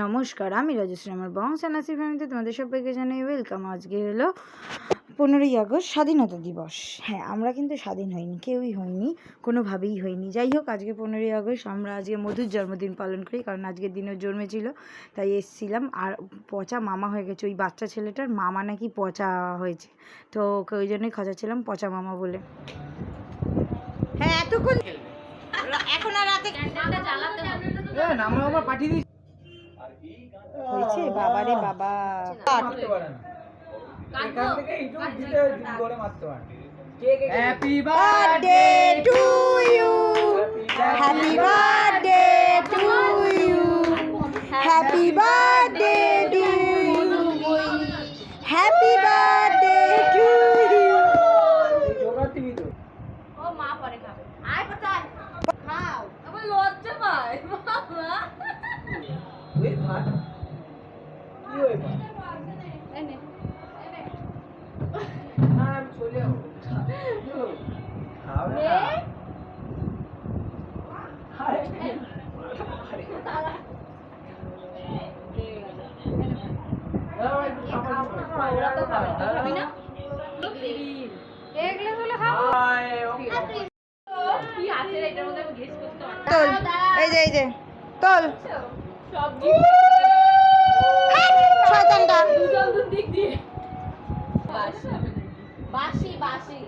নমস্কার, আমি রাজশ্রী। আমার বংশ নাসি ফ্যামিলিতে তোমাদের সবাইকে জানাই ওয়েলকাম। আজকে হলো 15ই আগস্ট, স্বাধীনতা দিবস। হ্যাঁ, আমরা কিন্তু স্বাধীন হইনি, কেউই হয়নি, কোনোভাবেই হয়নি। যাই হোক, আজকে 15ই আগস্ট, আমরা আজকে মধুর জন্মদিন পালন করি, কারণ আজকের দিনে জন্মেছিল, তাই এসেছিলাম। আর পচা মামা হয়ে গেছে ওই বাচ্চা ছেলেটার, মামা নাকি পচা হয়েছে, তো ওকে ওই জন্যই খোঁজাচ্ছিলাম পচা মামা বলে। হ্যাঁ, এতক্ষণ এখন আর রাতে হয়েছে। বাবারে বাবা, happy birthday to you, happy birthday to you, happy birthday to you, happy birthday to you. ও মা পরে খাবে। আয় কোথায়? খাও। আমার লজ্জা পায় বাবা। ওই ভাত কি ওই ভাত এনে এনে আর চলে যাও খাও না ওরা তো খাবে খাবি না? এগুলো হলো খাবো। কি আছে এটার মধ্যে আমি গেস করতে পারছি। তোল, এই যে তোল সবজি শয়তানটা। দুজন দিক দিয়ে বাসি বাসি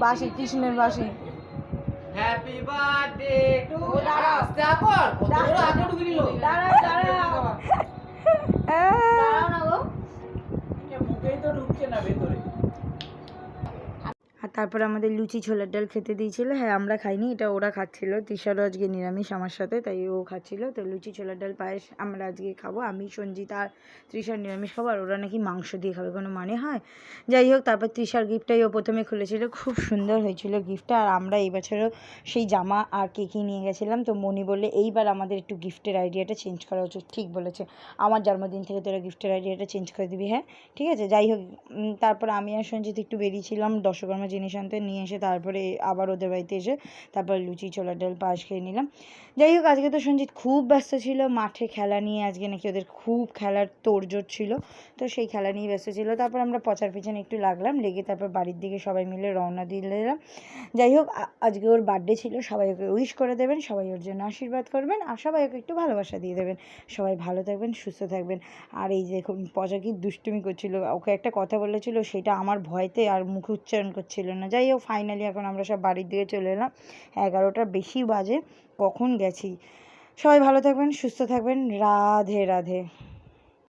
বাসি, কৃষ্ণের বাসি। হ্যাপি বার্থডে টু আস্তে আপর কত বড় আগে ঢুকে নিল দাঁড়াও না গো। এটা মুখেই তো ঢুকছে না ভেতরে। আর তারপর আমাদের লুচি ছোলার ডাল খেতে দিয়েছিল। হ্যাঁ, আমরা খাইনি, এটা ওরা খাচ্ছিল। তৃষারও আজকে নিরামিষ আমার সাথে, তাই ও খাচ্ছিল। তো লুচি ছোলার ডাল পায়েস আমরা আজকে খাবো। আমি, সঞ্জিত আর তৃষার নিরামিষ খাবো, আর ওরা নাকি মাংস দিয়ে খাবে, কোনো মানে হয়? যাই হোক, তারপর তৃষার গিফটটাই ও প্রথমে খুলেছিল, খুব সুন্দর হয়েছিল গিফটটা। আর আমরা এই বছরও সেই জামা আর কেকই নিয়ে গেছিলাম। তো মনি বললে এইবার আমাদের একটু গিফটের আইডিয়াটা চেঞ্জ করা উচিত। ঠিক বলেছে, আমার জন্মদিন থেকে তোরা গিফটের আইডিয়াটা চেঞ্জ করে দিবি। হ্যাঁ ঠিক আছে। যাই হোক, তারপর আমি আর সঞ্জিত একটু বেরিয়েছিলাম দশকর্মা জিনিস আনতে, নিয়ে এসে তারপরে আবার ওদের বাড়িতে এসে তারপর লুচি ছোলার ডাল পায়েস খেয়ে নিলাম। যাই হোক, আজকে তো সঞ্জিত খুব ব্যস্ত ছিল মাঠে খেলা নিয়ে। আজকে নাকি ওদের খুব খেলার তোড়জোড় ছিল, তো সেই খেলা নিয়ে ব্যস্ত ছিল। তারপর আমরা পচার পিছনে একটু লাগলাম, লেগে তারপর বাড়ির দিকে সবাই মিলে রওনা দিলাম। যাই হোক, আজকে ওর বার্থডে ছিল, সবাই ওকে উইশ করে দেবেন, সবাই ওর জন্য আশীর্বাদ করবেন, আর সবাই ওকে একটু ভালোবাসা দিয়ে দেবেন। সবাই ভালো থাকবেন, সুস্থ থাকবেন। আর এই যে পচা কি দুষ্টুমি করছিল, ওকে একটা কথা বলেছিল, সেটা আমার ভয়তে আর মুখে উচ্চারণ করছিল না। যাই হোক, ফাইনালি এখন আমরা সব বাড়ির দিকে চলে এলাম। 11টার বেশি বাজে, কখন গেছি। সবাই ভালো থাকবেন, সুস্থ থাকবেন। রাধে রাধে।